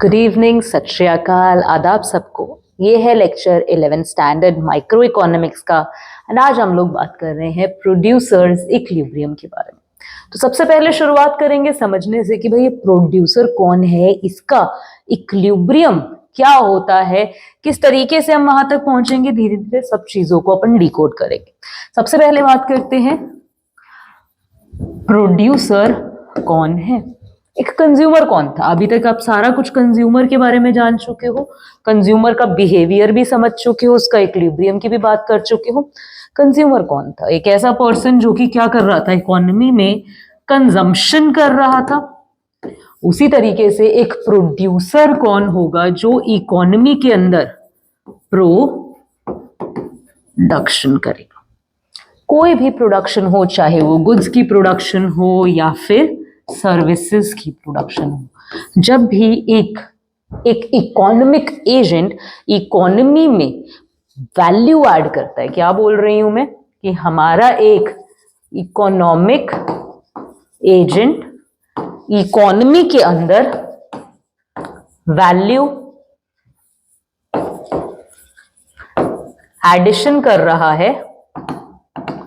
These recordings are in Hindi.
गुड इवनिंग, सत श्री अकाल, आदाब सबको। ये है लेक्चर 11 स्टैंडर्ड माइक्रो इकोनॉमिक्स का। और आज हम लोग बात कर रहे हैं प्रोड्यूसर्स इक्विलिब्रियम के बारे में। तो सबसे पहले शुरुआत करेंगे समझने से कि भाई ये प्रोड्यूसर कौन है, इसका इक्विलिब्रियम क्या होता है, किस तरीके से हम वहां तक पहुंचेंगे। धीरे धीरे सब चीजों को अपन डिकोड करेंगे। सबसे पहले बात करते हैं प्रोड्यूसर कौन है। एक कंज्यूमर कौन था। अभी तक आप सारा कुछ कंज्यूमर के बारे में जान चुके हो, कंज्यूमर का बिहेवियर भी समझ चुके हो, उसका इक्विलिब्रियम की भी बात कर चुके हो। कंज्यूमर कौन था? एक ऐसा पर्सन जो कि क्या कर रहा था, इकोनॉमी में कंजम्पशन कर रहा था। उसी तरीके से एक प्रोड्यूसर कौन होगा, जो इकोनॉमी के अंदर प्रोडक्शन करेगा। कोई भी प्रोडक्शन हो, चाहे वो गुड्स की प्रोडक्शन हो या फिर सर्विसेज की प्रोडक्शन हो। जब भी एक इकोनॉमिक एजेंट इकोनॉमी में वैल्यू ऐड करता है, क्या बोल रही हूं मैं कि हमारा एक इकोनॉमिक एजेंट इकोनॉमी के अंदर वैल्यू एडिशन कर रहा है,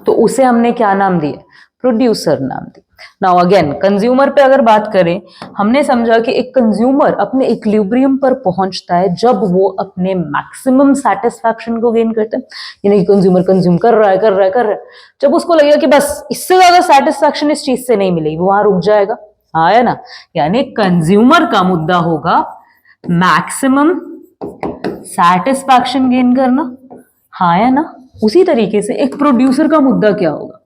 तो उसे हमने क्या नाम दिया? प्रोड्यूसर नाम दिया। नाउ अगेन कंज्यूमर पे अगर बात करें, हमने समझा कि एक कंज्यूमर अपने इक्विलिब्रियम पर पहुंचता है जब वो अपने मैक्सिमम सेटिस्फैक्शन को गेन करता है। यानी कि कंज्यूमर कंज्यूम कर रहा है, जब उसको लगेगा कि बस इससे ज्यादा सेटिस्फैक्शन इस चीज से नहीं मिलेगी, वो वहां रुक जाएगा। हाँ है ना। यानी कंज्यूमर का मुद्दा होगा मैक्सिमम सेटिस्फैक्शन गेन करना। हाँ है ना। उसी तरीके से एक प्रोड्यूसर का मुद्दा क्या होगा?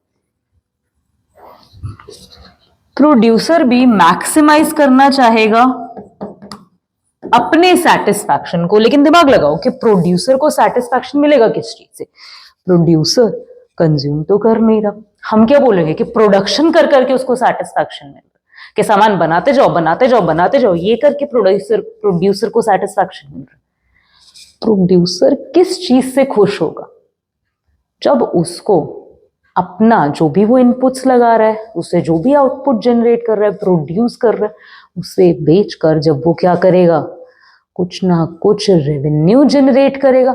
प्रोड्यूसर भी मैक्सिमाइज करना चाहेगा अपने सेटिस्फैक्शन को। लेकिन दिमाग लगाओ कि प्रोड्यूसर को सेटिस्फैक्शन मिलेगा किस चीज से? प्रोड्यूसर कंज्यूम तो कर नहीं रहा। हम क्या बोलेंगे कि प्रोडक्शन कर करके उसको सेटिस्फैक्शन मिल रहा है, कि सामान बनाते जाओ, ये करके प्रोड्यूसर को सेटिस्फैक्शन मिल रहा है। प्रोड्यूसर किस चीज से खुश होगा? जब उसको अपना जो भी वो इनपुट्स लगा रहा है, उससे जो भी आउटपुट जनरेट कर रहा है, प्रोड्यूस कर रहा है, उसे बेचकर जब वो क्या करेगा, कुछ ना कुछ रेवेन्यू जनरेट करेगा।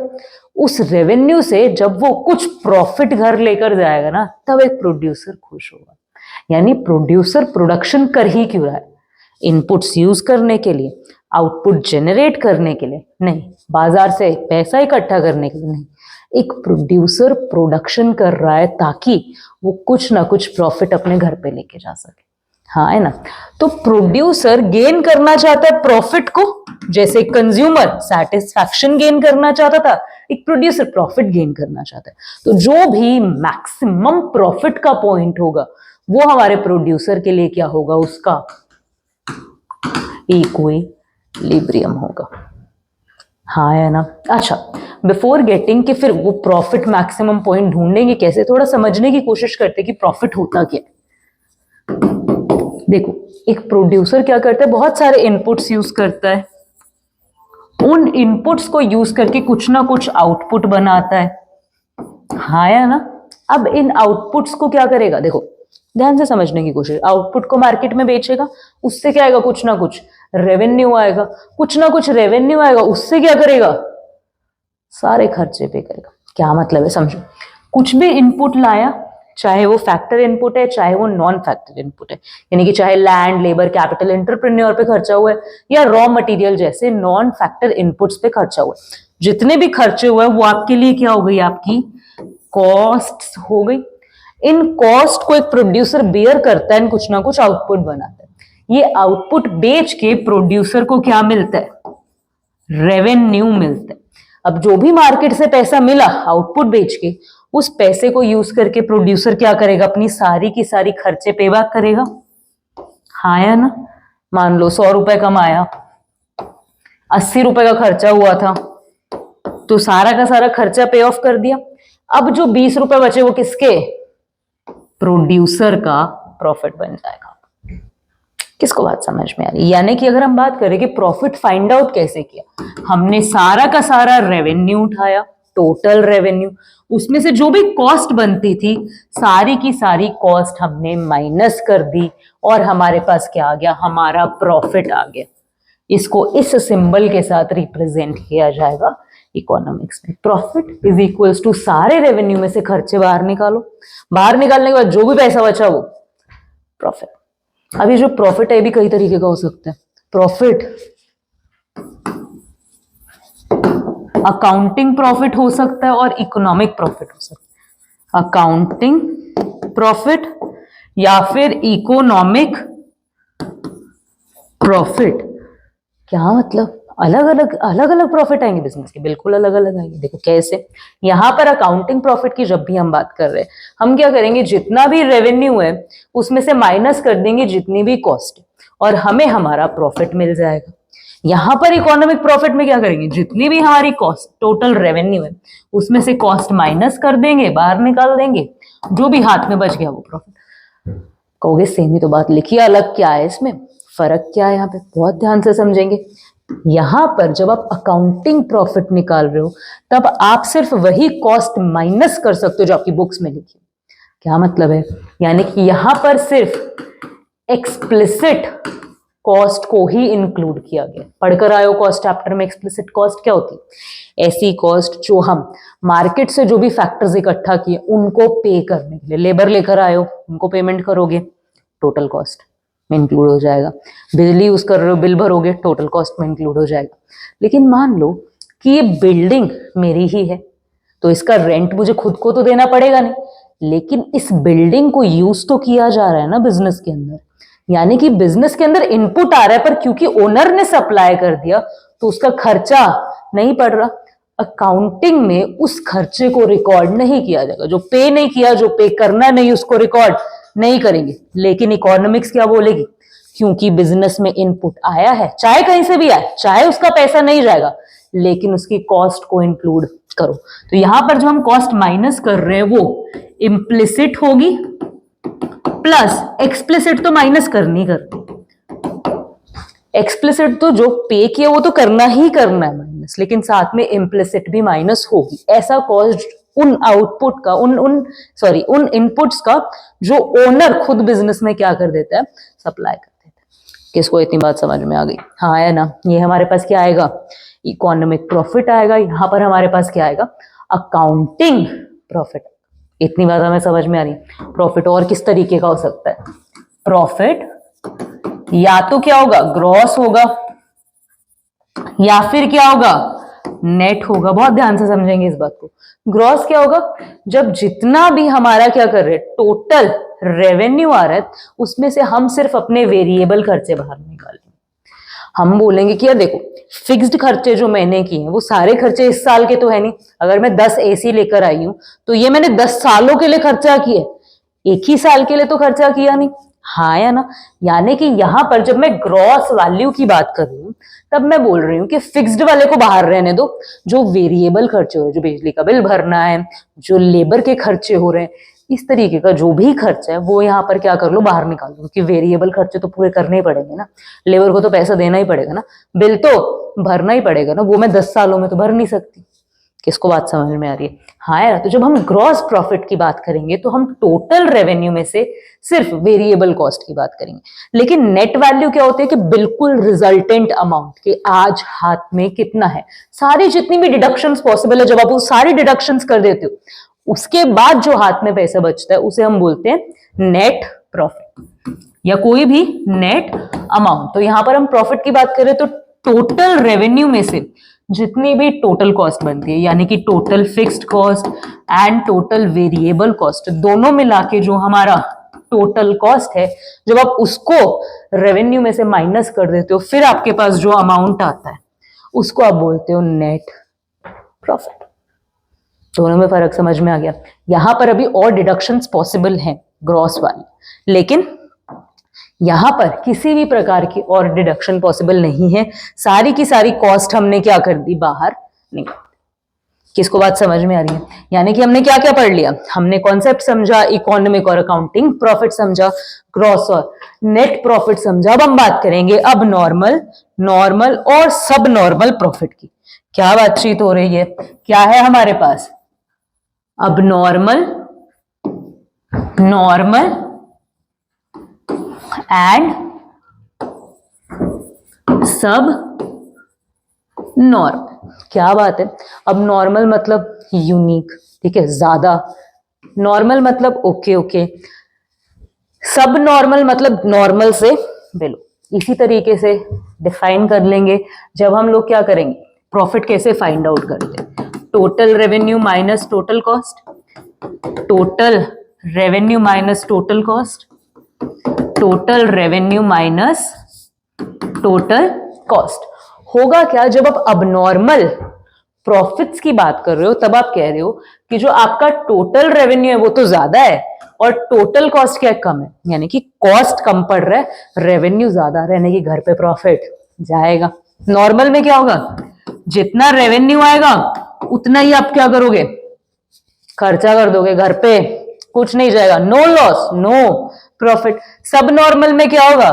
उस रेवेन्यू से जब वो कुछ प्रॉफिट घर लेकर जाएगा ना, तब एक प्रोड्यूसर खुश होगा। यानी प्रोड्यूसर प्रोडक्शन कर ही क्यों रहा है? इनपुट्स यूज करने के लिए, आउटपुट जनरेट करने के लिए नहीं, बाजार से पैसा इकट्ठा करने के लिए नहीं। एक प्रोड्यूसर प्रोडक्शन कर रहा है ताकि वो कुछ ना कुछ प्रॉफिट अपने घर पे लेके जा सके। हाँ है ना। तो प्रोड्यूसर गेन करना चाहता है प्रॉफिट को, जैसे कंज्यूमर सेटिस्फैक्शन गेन करना चाहता था, एक प्रोड्यूसर प्रॉफिट गेन करना चाहता है। तो जो भी मैक्सिमम प्रॉफिट का पॉइंट होगा, वो हमारे प्रोड्यूसर के लिए क्या होगा? उसका इक्विलिब्रियम होगा। हाँ है ना। अच्छा, बिफोर गेटिंग कि फिर वो प्रॉफिट मैक्सिमम पॉइंट ढूंढेंगे कैसे, थोड़ा समझने की कोशिश करते हैं कि प्रॉफिट होता क्या है। देखो, एक प्रोड्यूसर क्या करता है, बहुत सारे इनपुट्स यूज करता है, उन इनपुट्स को यूज करके कुछ ना कुछ आउटपुट बनाता है। हाँ है ना। अब इन आउटपुट्स को क्या करेगा? देखो ध्यान से समझने की कोशिश। आउटपुट को मार्केट में बेचेगा, उससे क्या आएगा? कुछ ना कुछ रेवेन्यू आएगा, कुछ ना कुछ रेवेन्यू आएगा, उससे क्या करेगा? सारे खर्चे पे करेगा। क्या मतलब है समझो। कुछ भी इनपुट लाया, चाहे वो फैक्टर इनपुट है, चाहे वो नॉन फैक्टर इनपुट है, यानी कि चाहे लैंड, लेबर, कैपिटल, एंटरप्रेन्योर पे खर्चा हुआ है, या रॉ मटेरियल जैसे नॉन फैक्टर इनपुट्स पे खर्चा हुआ है। जितने भी खर्चे हुए वो आपके लिए क्या हो गई? आपकी कॉस्ट हो गई। इन कॉस्ट को एक प्रोड्यूसर बेयर करता है, कुछ ना कुछ आउटपुट बनाता है। ये आउटपुट बेच के प्रोड्यूसर को क्या मिलता है? रेवेन्यू मिलता है। अब जो भी मार्केट से पैसा मिला आउटपुट बेच के, उस पैसे को यूज करके प्रोड्यूसर क्या करेगा? अपनी सारी की सारी खर्चे पेबैक करेगा। हाँ या ना। मान लो 100 रुपए कमाया, 80 रुपए का खर्चा हुआ था, तो सारा का सारा खर्चा पे ऑफ कर दिया। अब जो 20 रुपए बचे वो किसके? प्रोड्यूसर का प्रॉफिट बन जाएगा। किसको बात समझ में आ रही है? यानी कि अगर हम बात करें कि प्रॉफिट फाइंड आउट कैसे किया, हमने सारा का सारा रेवेन्यू उठाया, टोटल रेवेन्यू, उसमें से जो भी कॉस्ट बनती थी, सारी की सारी कॉस्ट हमने माइनस कर दी, और हमारे पास क्या आ गया? हमारा प्रॉफिट आ गया। इसको इस सिंबल के साथ रिप्रेजेंट किया जाएगा इकोनॉमिक्स में। प्रॉफिट इज इक्वल्स टू सारे रेवेन्यू में से खर्चे बाहर निकालो, बाहर निकालने के बाद जो भी पैसा बचा वो प्रॉफिट। अभी जो प्रॉफिट है भी कई तरीके का हो सकता है। प्रॉफिट अकाउंटिंग प्रॉफिट हो सकता है और इकोनॉमिक प्रॉफिट हो सकता है। अकाउंटिंग प्रॉफिट या फिर इकोनॉमिक प्रॉफिट। क्या मतलब? अलग अलग प्रॉफिट आएंगे बिजनेस के, बिल्कुल अलग अलग आएंगे। देखो कैसे, यहां पर अकाउंटिंग प्रॉफिट की जब भी हम बात कर रहे हैं, हम क्या करेंगे, जितना भी रेवेन्यू है उसमें से माइनस कर देंगे जितनी भी कॉस्ट है और हमें हमारा प्रॉफिट मिल जाएगा। यहां पर इकोनॉमिक प्रॉफिट में क्या करेंगे, जितनी भी हमारी कॉस्ट टोटल रेवेन्यू है उसमें से कॉस्ट माइनस कर देंगे, बाहर निकाल देंगे, जो भी हाथ में बच गया वो प्रॉफिट। कहोगे सेम ही तो बात लिखी है, अलग क्या है इसमें, फर्क क्या है? यहाँ पे बहुत ध्यान से समझेंगे। यहां पर जब आप अकाउंटिंग प्रॉफिट निकाल रहे हो तब आप सिर्फ वही कॉस्ट माइनस कर सकते हो जो आपकी बुक्स में लिखी। क्या मतलब है? यानी कि यहां पर सिर्फ एक्सप्लिसिट कॉस्ट को ही इंक्लूड किया गया। पढ़कर आए हो कॉस्ट चैप्टर में, एक्सप्लिसिट कॉस्ट क्या होती है? ऐसी कॉस्ट जो हम मार्केट से जो भी फैक्टर्स इकट्ठा किए उनको पे करने के लिए, लेबर लेकर आए हो उनको पेमेंट करोगे, टोटल कॉस्ट में इंक्लूड हो जाएगा। बिजली यूज कर रहे हो, बिल भरोगे, टोटल कॉस्ट में इंक्लूड हो जाएगा। लेकिन मान लो कि ये बिल्डिंग मेरी ही है तो इसका रेंट मुझे खुद को तो देना पड़ेगा नहीं, लेकिन इस बिल्डिंग को यूज तो किया जा रहा है ना बिजनेस के अंदर, यानी कि बिजनेस के अंदर इनपुट आ रहा है, पर क्योंकि ओनर ने सप्लाई कर दिया तो उसका खर्चा नहीं पड़ रहा। अकाउंटिंग में उस खर्चे को रिकॉर्ड नहीं किया जाएगा, जो पे नहीं किया, जो पे करना नहीं उसको रिकॉर्ड नहीं करेंगे। लेकिन इकोनॉमिक्स क्या बोलेगी, क्योंकि बिजनेस में इनपुट आया है, चाहे कहीं से भी आए, चाहे उसका पैसा नहीं जाएगा, लेकिन उसकी कॉस्ट को इंक्लूड करो। तो यहां पर जो हम कॉस्ट माइनस कर रहे हैं वो इम्प्लिसिट होगी, प्लस एक्सप्लिसिट तो माइनस करनी करती, एक्सप्लिसिट तो जो पे किया वो तो करना ही करना है माइनस, लेकिन साथ में इम्प्लिसिट भी माइनस होगी। ऐसा कॉस्ट उन आउटपुट का, उन इनपुट्स का जो ओनर खुद बिजनेस में क्या कर देता है, सप्लाई कर देता है। किसको इतनी बात समझ में आ गई? हाँ है ना। ये हमारे पास क्या आएगा, इकोनॉमिक प्रॉफिट आएगा। यहां पर हमारे पास क्या आएगा, अकाउंटिंग प्रॉफिट। इतनी बात हमें समझ में आ रही। प्रॉफिट और किस तरीके का हो सकता है? प्रॉफिट या तो क्या होगा, ग्रॉस होगा, या फिर क्या होगा, नेट होगा। बहुत ध्यान से समझेंगे इस बात को। ग्रॉस क्या होगा, जब जितना भी हमारा क्या कर रहे हैं, टोटल रेवेन्यू आ रहा है उसमें से हम सिर्फ अपने वेरिएबल खर्चे बाहर निकालेंगे। हम बोलेंगे कि यार देखो, फिक्स्ड खर्चे जो मैंने किए हैं वो सारे खर्चे इस साल के तो है नहीं। अगर मैं 10 एसी लेकर आई हूं तो ये मैंने 10 सालों के लिए खर्चा किया, एक ही साल के लिए तो खर्चा किया नहीं। हाँ या ना। यानी कि यहां पर जब मैं ग्रॉस वैल्यू की बात कर रही हूं तब मैं बोल रही हूं कि फिक्स्ड वाले को बाहर रहने दो, जो वेरिएबल खर्चे हो रहे हैं, जो बिजली का बिल भरना है, जो लेबर के खर्चे हो रहे हैं, इस तरीके का जो भी खर्चा है वो यहाँ पर क्या कर लो, बाहर निकाल दो। क्योंकि वेरिएबल खर्चे तो पूरे करने ही पड़ेंगे ना, लेबर को तो पैसा देना ही पड़ेगा ना, बिल तो भरना ही पड़ेगा ना, वो मैं 10 सालों में तो भर नहीं सकती। किसको बात समझ में आ रही है? हाँ यार। तो जब हम ग्रॉस प्रॉफिट की बात करेंगे तो हम टोटल रेवेन्यू में से सिर्फ वेरिएबल कॉस्ट की बात करेंगे। लेकिन नेट वैल्यू क्या होती है कि बिल्कुल रिजल्टेंट अमाउंट, कि आज हाथ में कितना है, सारी जितनी भी डिडक्शंस पॉसिबल है, जब आप वो सारी डिडक्शंस कर देते हो उसके बाद जो हाथ में पैसा बचता है उसे हम बोलते हैं नेट प्रॉफिट या कोई भी नेट अमाउंट। तो यहां पर हम प्रॉफिट की बात करें तो टोटल रेवेन्यू में से जितनी भी टोटल कॉस्ट बनती है, यानी कि total fixed cost and total variable cost, दोनों मिला के जो हमारा टोटल कॉस्ट है, जब आप उसको रेवेन्यू में से माइनस कर देते हो फिर आपके पास जो अमाउंट आता है उसको आप बोलते हो नेट प्रॉफिट। दोनों में फर्क समझ में आ गया? यहां पर अभी और डिडक्शंस पॉसिबल हैं ग्रॉस वाली, लेकिन यहां पर किसी भी प्रकार की और डिडक्शन पॉसिबल नहीं है। सारी की सारी कॉस्ट हमने क्या कर दी, बाहर निकाल दी। किसको बात समझ में आ रही है? यानी कि हमने क्या क्या पढ़ लिया, हमने कॉन्सेप्ट समझा, इकोनॉमिक और अकाउंटिंग प्रॉफिट समझा, ग्रॉस और नेट प्रॉफिट समझा। अब हम बात करेंगे अब नॉर्मल और सब नॉर्मल प्रॉफिट की। क्या बातचीत हो रही है? क्या है हमारे पास? अब नॉर्मल एंड सब नॉर्मल। क्या बात है। अब नॉर्मल मतलब यूनिक, ठीक है, ज्यादा। नॉर्मल मतलब ओके ओके। सब नॉर्मल मतलब नॉर्मल से बिलो। इसी तरीके से डिफाइन कर लेंगे जब हम लोग क्या करेंगे, प्रॉफिट कैसे फाइंड आउट करते हैं। Total revenue minus total cost, total revenue minus total cost, total revenue minus total cost. होगा क्या, जब आप अबनॉर्मल प्रॉफिट्स की बात कर रहे हो तब आप कह रहे हो कि जो आपका टोटल रेवेन्यू है वो तो ज्यादा है और टोटल कॉस्ट क्या कम है, यानी कि कॉस्ट कम पड़ रहा है, रेवेन्यू ज्यादा रहने की घर पे प्रॉफिट जाएगा। नॉर्मल में क्या होगा, जितना रेवेन्यू आएगा उतना ही आप क्या करोगे, खर्चा कर दोगे घर पे, कुछ नहीं जाएगा, नो लॉस नो प्रॉफिट। सब नॉर्मल में क्या होगा,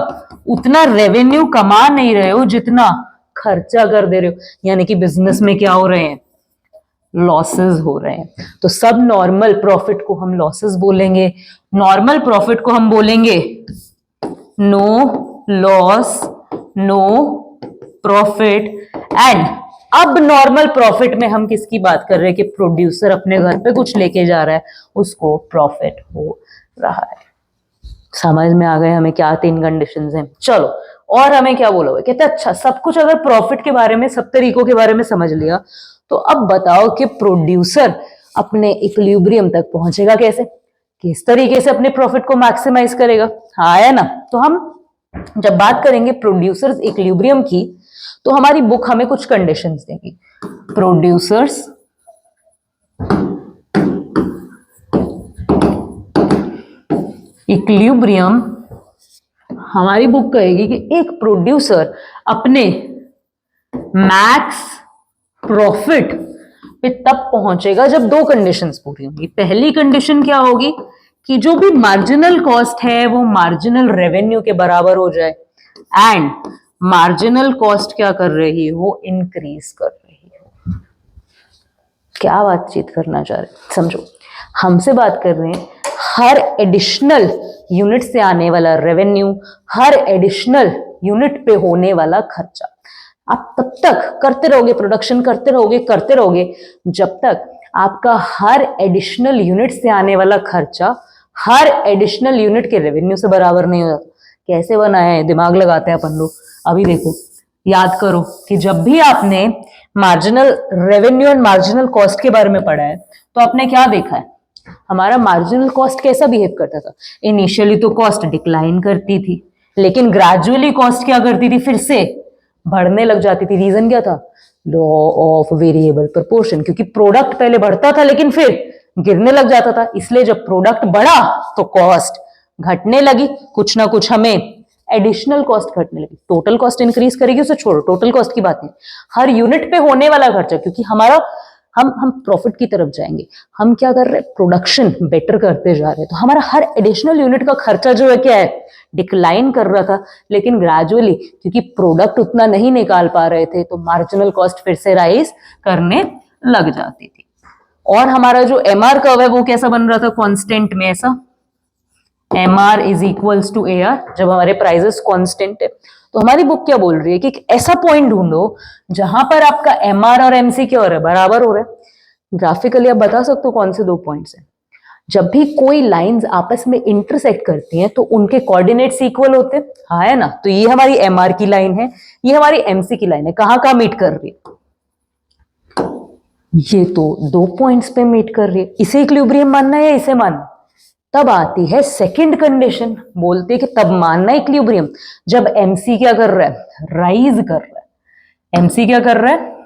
उतना रेवेन्यू कमा नहीं रहे हो जितना खर्चा कर दे रहे हो, यानी कि बिजनेस में क्या हो रहे हैं, लॉसेस हो रहे हैं। तो सब नॉर्मल प्रॉफिट को हम लॉसेस बोलेंगे, नॉर्मल प्रॉफिट को हम बोलेंगे no loss no profit. And अब नॉर्मल प्रॉफिट में हम किसकी बात कर रहे हैं कि प्रोड्यूसर अपने घर पे कुछ लेके जा रहा है, उसको प्रॉफिट हो रहा है। समझ में आ गए हमें क्या तीन कंडीशंस हैं। चलो और हमें क्या बोलोगे, कहते अच्छा सब कुछ अगर प्रॉफिट के बारे में, सब तरीकों के बारे में समझ लिया, तो अब बताओ कि प्रोड्यूसर अपने इक्विलिब्रियम तक पहुंचेगा कैसे, किस तरीके से अपने प्रॉफिट को मैक्सिमाइज करेगा। हाँ है ना। तो हम जब बात करेंगे प्रोड्यूसर्स इक्विलिब्रियम की, तो हमारी बुक हमें कुछ कंडीशंस देगी। प्रोड्यूसर्स इक्विलिब्रियम, हमारी बुक कहेगी कि एक प्रोड्यूसर अपने मैक्स प्रॉफिट पे तब पहुंचेगा जब दो कंडीशंस पूरी होंगी। पहली कंडीशन क्या होगी कि जो भी मार्जिनल कॉस्ट है वो मार्जिनल रेवेन्यू के बराबर हो जाए, एंड मार्जिनल कॉस्ट क्या कर रही हो, इंक्रीज कर रही हो। क्या बातचीत करना चाह रहे, समझो, हमसे बात कर रहे हैं हर एडिशनल यूनिट से आने वाला रेवेन्यू, हर एडिशनल यूनिट पे होने वाला खर्चा। आप तब तक करते रहोगे, प्रोडक्शन करते रहोगे जब तक आपका हर एडिशनल यूनिट से आने वाला खर्चा हर एडिशनल यूनिट के रेवेन्यू से बराबर नहीं होता। कैसे बनाया है, दिमाग लगाते हैं अपन लोग। अभी देखो, याद करो कि जब भी आपने marginal revenue and marginal cost के बारे में पढ़ा है तो आपने क्या देखा है, हमारा मार्जिनल कॉस्ट कैसा बिहेव करता था। इनिशियली तो कॉस्ट डिक्लाइन करती थी, लेकिन ग्रेजुअली कॉस्ट क्या करती थी, फिर से बढ़ने लग जाती थी। रीजन क्या था, लॉ ऑफ वेरिएबल प्रोपोर्शन, क्योंकि प्रोडक्ट पहले बढ़ता था लेकिन फिर गिरने लग जाता था। इसलिए जब प्रोडक्ट बढ़ा तो कॉस्ट घटने लगी, कुछ ना कुछ हमें एडिशनल कॉस्ट घटने लगी। टोटल कॉस्ट इंक्रीज करेगी, उसे छोड़ो, टोटल कॉस्ट की बात नहीं, हर यूनिट पे होने वाला खर्चा, क्योंकि हमारा हम प्रॉफिट की तरफ जाएंगे, हम क्या कर रहे हैं, प्रोडक्शन बेटर करते जा रहे हैं, तो हमारा हर एडिशनल यूनिट का खर्चा जो है क्या है, डिक्लाइन कर रहा था। लेकिन ग्रेजुअली क्योंकि प्रोडक्ट उतना नहीं निकाल पा रहे थे तो मार्जिनल कॉस्ट फिर से राइज करने लग जाती थी। और हमारा जो एमआर कर्व है वो कैसा बन रहा था, कांस्टेंट में, ऐसा MR is equals to AR, जब हमारे प्राइसेस कांस्टेंट है। तो हमारी बुक क्या बोल रही है कि एक ऐसा पॉइंट ढूंढो जहां पर आपका एमआर और एमसी क्या हो रहा है, बराबर हो रहा है। ग्राफिकली आप बता सकते हो कौन से दो पॉइंट्स हैं। जब भी कोई लाइंस आपस में इंटरसेक्ट करती हैं तो उनके कोऑर्डिनेट्स इक्वल होते हैं, हाँ है ना। तो ये हमारी एमआर की लाइन है, ये हमारी एमसी की लाइन है, कहाँ मीट कर रही है, ये तो दो पॉइंट्स पे मीट कर रही है। इसे इक्विलिब्रियम मानना है या इसे मानना। तब आती है सेकंड कंडीशन, बोलते हैं कि तब मानना इक्विलिब्रियम जब एमसी क्या कर रहा है, राइज कर रहा है। एमसी क्या कर रहा है,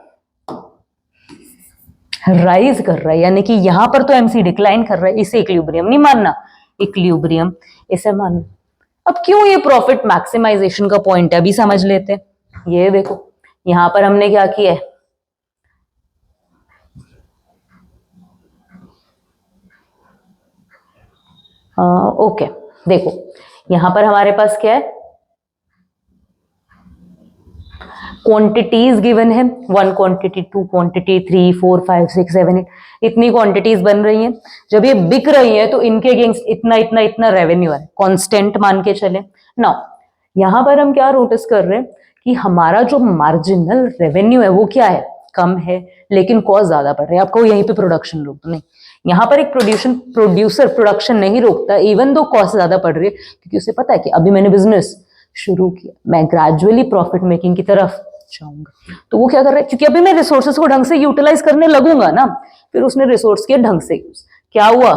राइज कर रहा है, यानी कि यहां पर तो एमसी डिक्लाइन कर रहा है, इसे इक्विलिब्रियम नहीं मानना, इक्विलिब्रियम इसे मानना। अब क्यों ये प्रॉफिट मैक्सिमाइजेशन का पॉइंट है, अभी समझ लेते हैं। ये देखो यहां पर हमने क्या किया है, ओके देखो यहां पर हमारे पास क्या है, क्वांटिटीज गिवन है, 1 क्वांटिटी 2 क्वांटिटी 3 4 5 6 7 8, इतनी क्वांटिटीज बन रही हैं। जब ये बिक रही है तो इनके अगेंस्ट इतना इतना इतना रेवेन्यू है, कांस्टेंट मान के चले। नाउ यहां पर हम क्या नोटिस कर रहे हैं कि हमारा जो मार्जिनल रेवेन्यू है वो क्या है, कम है, लेकिन कॉस्ट ज्यादा पड़ रही है। आपको यहीं पे प्रोडक्शन रोक दो, नहीं, यहाँ पर एक प्रोड्यूसर प्रोडक्शन नहीं रोकता इवन दो कॉस्ट ज्यादा पड़ रही है, क्योंकि उसे पता है कि अभी मैंने बिजनेस शुरू किया, मैं ग्रेजुअली प्रॉफिट मेकिंग की तरफ जाऊंगा। तो वो क्या कर रहा है, क्योंकि अभी मैं रिसोर्सेज को ढंग से यूटिलाइज करने लगूंगा ना, फिर उसने रिसोर्स के ढंग से यूज, क्या हुआ,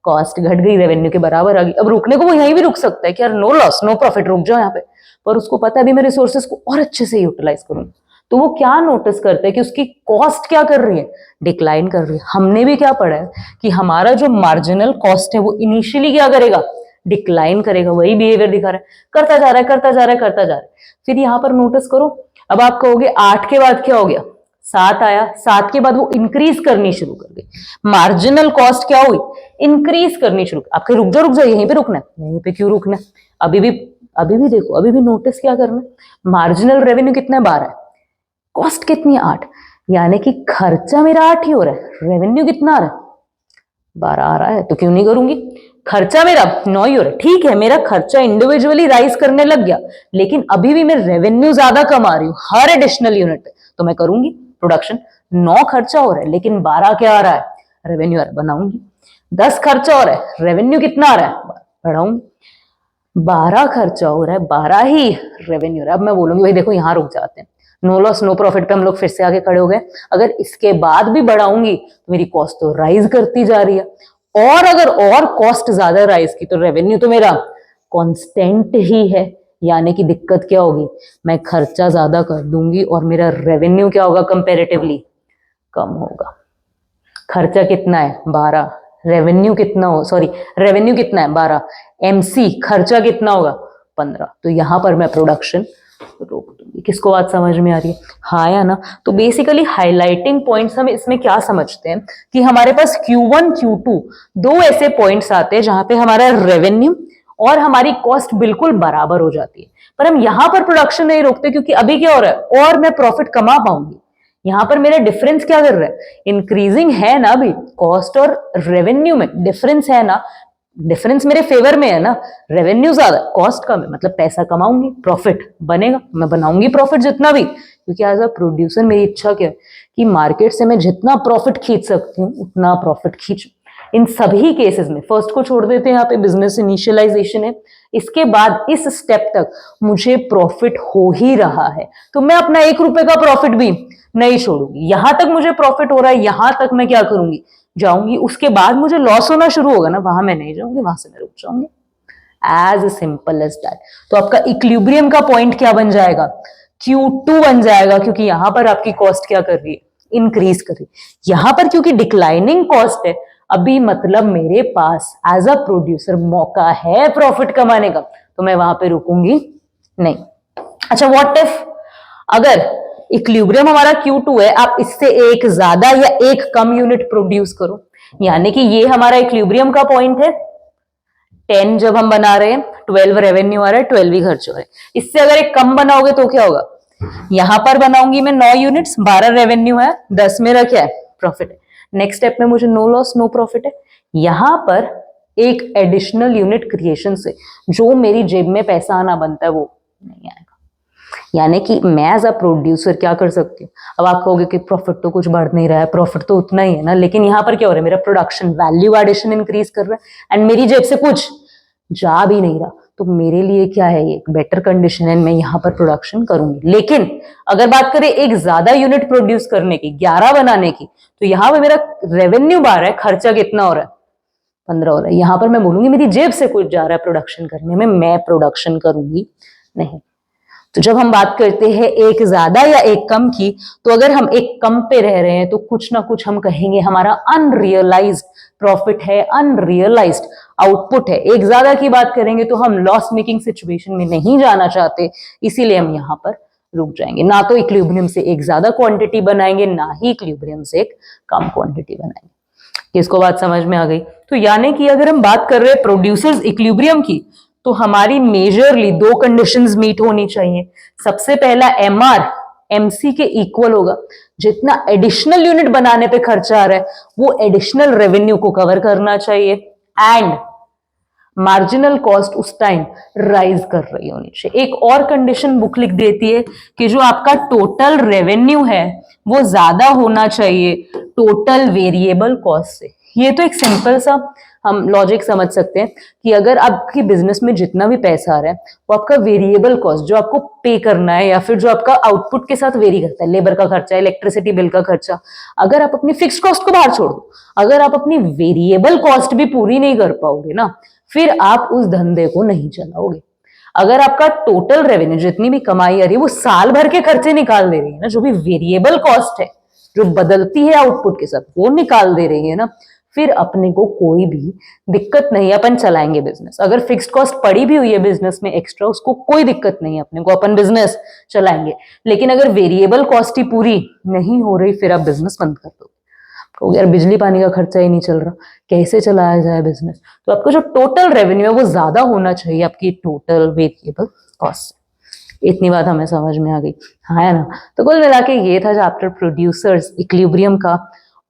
कॉस्ट घट गई, रेवेन्यू के बराबर आ गई। अब रुकने को वो यहीं भी रुक सकता है कि यार नो लॉस नो प्रॉफिट, रुक जाओ यहाँ पे, पर उसको पता है अभी मैं रिसोर्सेज को और अच्छे से यूटिलाइज करूंगा। तो वो क्या नोटिस करता है कि उसकी कॉस्ट क्या कर रही है, डिक्लाइन कर रही है। हमने भी क्या पढ़ा है कि हमारा जो मार्जिनल कॉस्ट है वो इनिशियली क्या करेगा, डिक्लाइन करेगा। वही बिहेवियर दिखा रहा है, करता जा रहा है करता जा रहा है करता जा रहा है। फिर यहाँ पर नोटिस करो, अब आप कहोगे 8 के बाद क्या हो गया, 7 आया, 7 के बाद वो इंक्रीज करनी शुरू कर गई, मार्जिनल कॉस्ट क्या हुई, इंक्रीज करनी शुरू। आपके रुक जाओ यहीं पे रुकना है, यहीं पे क्यों रुकना है, अभी भी देखो, अभी भी नोटिस क्या करना है, मार्जिनल रेवेन्यू कितना है, 12 है, कॉस्ट कितनी है, 8, यानी कि खर्चा मेरा 8 ही हो रहा है, रेवेन्यू कितना आ रहा है, 12 आ रहा है, तो क्यों नहीं करूंगी। खर्चा मेरा 9 ही हो रहा है, ठीक है, मेरा खर्चा इंडिविजुअली राइज करने लग गया, लेकिन अभी भी मैं रेवेन्यू ज्यादा कमा रही हूँ हर एडिशनल यूनिट पे, तो मैं करूंगी प्रोडक्शन। 9 खर्चा हो रहा है लेकिन 12 क्या आ रहा है, रेवेन्यू आ रहा है, बनाऊंगी। 10 खर्चा हो रहा है, रेवेन्यू कितना आ रहा है, बढ़ाऊंगी। 12 खर्चा हो रहा है, 12 ही रेवेन्यू रहा है। अब मैं बोलूंगी भाई देखो यहाँ रुक जाते हैं, नो लॉस नो प्रॉफिट पे हम लोग फिर से आगे खड़े हो गए। अगर इसके बाद भी बढ़ाऊंगी तो मेरी कॉस्ट तो राइज करती जा रही है, और अगर और कॉस्ट ज्यादा राइज की तो रेवेन्यू तो मेरा कांस्टेंट ही है, यानी कि दिक्कत क्या होगी, मैं खर्चा ज्यादा कर दूंगी और मेरा रेवेन्यू क्या होगा, कंपेरेटिवली कम होगा। खर्चा कितना है, 12, रेवेन्यू कितना हो, सॉरी रेवेन्यू कितना है 12, एमसी खर्चा कितना होगा 15, तो यहां पर मैं प्रोडक्शन रोक दूंगी। किसको बात समझ में आ रही है, हाँ या ना। तो बेसिकली हाईलाइटिंग पॉइंट्स हम इसमें क्या समझते हैं कि हमारे पास Q1 Q2 दो ऐसे पॉइंट्स आते हैं जहां पे हमारा रेवेन्यू और हमारी कॉस्ट बिल्कुल बराबर हो जाती है, पर हम यहां पर प्रोडक्शन नहीं रोकते, क्योंकि अभी क्या हो रहा है, और मैं प्रॉफिट कमा पाऊंगी। यहां पर मेरा डिफरेंस क्या कर रहा है, इंक्रीजिंग है ना, अभी कॉस्ट और रेवेन्यू में डिफरेंस है ना, डिफरेंस मेरे फेवर में है ना, रेवेन्यू ज्यादा कॉस्ट कम है, मतलब पैसा कमाऊंगी, प्रॉफिट बनेगा, मैं बनाऊंगी प्रॉफिट जितना भी, क्योंकि एज अ प्रोड्यूसर मेरी इच्छा क्या है कि मार्केट से मैं जितना प्रॉफिट खींच सकती हूँ उतना प्रॉफिट खींच। इन सभी केसेस में फर्स्ट को छोड़ देते हैं, यहाँ पे बिजनेस इनिशियलाइजेशन है, इसके बाद इस स्टेप तक मुझे प्रॉफिट हो ही रहा है, तो मैं अपना 1 रुपए का प्रॉफिट भी नहीं छोड़ूंगी। यहां तक मुझे प्रॉफिट हो रहा है, यहां तक मैं क्या करूंगी, जाऊंगी। उसके बाद मुझे लॉस होना शुरू होगा ना, वहां मैं नहीं जाऊंगी, वहां से मैं रुक जाऊंगी, एज सिंपल एज दैट। तो आपका इक्विलिब्रियम का पॉइंट क्या बन जाएगा, Q2 बन जाएगा, क्योंकि यहां पर आपकी कॉस्ट क्या कर रही है, इंक्रीज कर रही है। यहां पर क्योंकि डिक्लाइनिंग कॉस्ट है अभी, मतलब मेरे पास एज अ प्रोड्यूसर मौका है प्रॉफिट कमाने का, तो मैं वहां पे रुकूंगी नहीं। अच्छा, व्हाट इफ अगर इक्विलिब्रियम हमारा Q2 है, आप इससे एक ज्यादा या एक कम यूनिट प्रोड्यूस करो, यानी कि ये हमारा इक्विलिब्रियम का पॉइंट है, 10 जब हम बना रहे हैं, 12 रेवेन्यू आ रहा है, 12 ही खर्च हो रहा है। इससे अगर एक कम बनाओगे तो क्या होगा, यहां पर बनाऊंगी मैं 9 यूनिट्स, 12 रेवेन्यू है, 10 मेरा क्या है, प्रॉफिट है। नेक्स्ट स्टेप में मुझे नो लॉस नो प्रॉफिट है, यहां पर एक एडिशनल यूनिट क्रिएशन से जो मेरी जेब में पैसा आना बनता है वो नहीं आएगा। यानी कि मैं एज अ प्रोड्यूसर क्या कर सकती हूँ, अब आप कहोगे कि प्रॉफिट तो कुछ बढ़ नहीं रहा है, प्रॉफिट तो उतना ही है ना, लेकिन यहाँ पर क्या हो रहा है, मेरा प्रोडक्शन वैल्यू एडिशन इंक्रीज कर रहा है एंड मेरी जेब से कुछ जा भी नहीं रहा, तो मेरे लिए क्या है, ये एक बेटर कंडीशन है, मैं यहाँ पर प्रोडक्शन करूंगी। लेकिन अगर बात करें एक ज्यादा यूनिट प्रोड्यूस करने की, 11 बनाने की, तो यहाँ पे मेरा रेवेन्यू 12 है, खर्चा कितना हो रहा है, 15 हो रहा है। यहाँ पर मैं बोलूंगी मेरी जेब से कुछ जा रहा है प्रोडक्शन करने में, मैं प्रोडक्शन करूंगी नहीं। तो जब हम बात करते हैं एक ज्यादा या एक कम की, तो अगर हम एक कम पे रह रहे हैं तो कुछ ना कुछ हम कहेंगे हमारा अनरियलाइज्ड प्रॉफिट है, अनरियलाइज्ड आउटपुट है। एक ज्यादा की बात करेंगे तो हम लॉस मेकिंग सिचुएशन में नहीं जाना चाहते, इसीलिए हम यहाँ पर रुक जाएंगे। ना तो इक्विलिब्रियम से एक ज्यादा क्वांटिटी बनाएंगे, ना ही इक्विलिब्रियम से एक कम क्वांटिटी बनाएंगे। किसको बात समझ में आ गई। तो यानी कि अगर हम बात कर रहे हैं प्रोड्यूसर्स इक्विलिब्रियम की, तो हमारी मेजरली 2 कंडीशंस मीट होनी चाहिए। सबसे पहला MR MC के इक्वल होगा, जितना एडिशनल यूनिट बनाने पे खर्चा आ रहा है वो एडिशनल रेवेन्यू को कवर करना चाहिए, एंड मार्जिनल कॉस्ट उस टाइम राइज कर रही होनी चाहिए। एक और कंडीशन बुक लिख देती है कि जो आपका टोटल रेवेन्यू है वो ज्यादा होना चाहिए टोटल वेरिएबल कॉस्ट से। ये तो एक सिंपल सा हम लॉजिक समझ सकते हैं कि अगर आपकी बिजनेस में जितना भी पैसा आ रहा है वो आपका वेरिएबल कॉस्ट जो आपको पे करना है या फिर जो आपका आउटपुट के साथ वेरी करता है, लेबर का खर्चा, इलेक्ट्रिसिटी बिल का खर्चा, अगर आप अपनी फिक्स कॉस्ट को बाहर छोड़ दो, अगर आप अपनी वेरिएबल कॉस्ट भी पूरी नहीं कर पाओगे ना, फिर आप उस धंधे को नहीं चलाओगे। अगर आपका टोटल रेवेन्यू जितनी भी कमाई आ रही है वो साल भर के खर्चे निकाल दे रही है ना, जो भी वेरिएबल कॉस्ट है जो बदलती है आउटपुट के साथ वो निकाल दे रही है ना, फिर अपने को कोई भी दिक्कत नहीं, अपन चलाएंगे बिजनेस। अगर फिक्स्ड कॉस्ट पड़ी भी हुई है बिजनेस में एक्स्ट्रा, उसको कोई दिक्कत नहीं है, अपने को अपन बिजनेस चलाएंगे। लेकिन अगर वेरिएबल कॉस्ट ही पूरी नहीं हो रही फिर आप बिजनेस बंद कर दो। कहोगे यार बिजली पानी का खर्चा ही नहीं चल रहा, कैसे चलाया जाए बिजनेस? तो आपका जो टोटल रेवेन्यू है वो ज्यादा होना चाहिए आपकी टोटल वेरिएबल कॉस्ट। इतनी बात हमें समझ में आ गई, हाँ है ना? तो कुल मिला के ये था चैप्टर प्रोड्यूसर्स इक्विलिब्रियम का।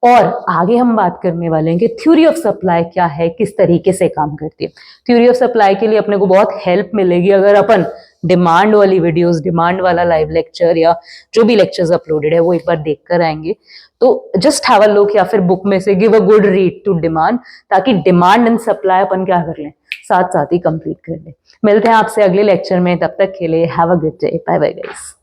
और आगे हम बात करने वाले हैं कि थ्योरी ऑफ सप्लाई क्या है, किस तरीके से काम करती है। थ्योरी ऑफ सप्लाई के लिए अपने को बहुत हेल्प मिलेगी अगर अपन डिमांड वाली वीडियोस, डिमांड वाला लाइव लेक्चर या जो भी लेक्चर्स अपलोडेड है वो एक बार देख कर आएंगे। तो जस्ट हैव अ लुक या फिर बुक में से give a good read to demand, ताकि डिमांड एंड सप्लाई अपन क्या कर लें, साथ साथ ही कंप्लीट कर लें। मिलते हैं आपसे अगले लेक्चर में, तब तक के लिए have a good day, bye bye guys.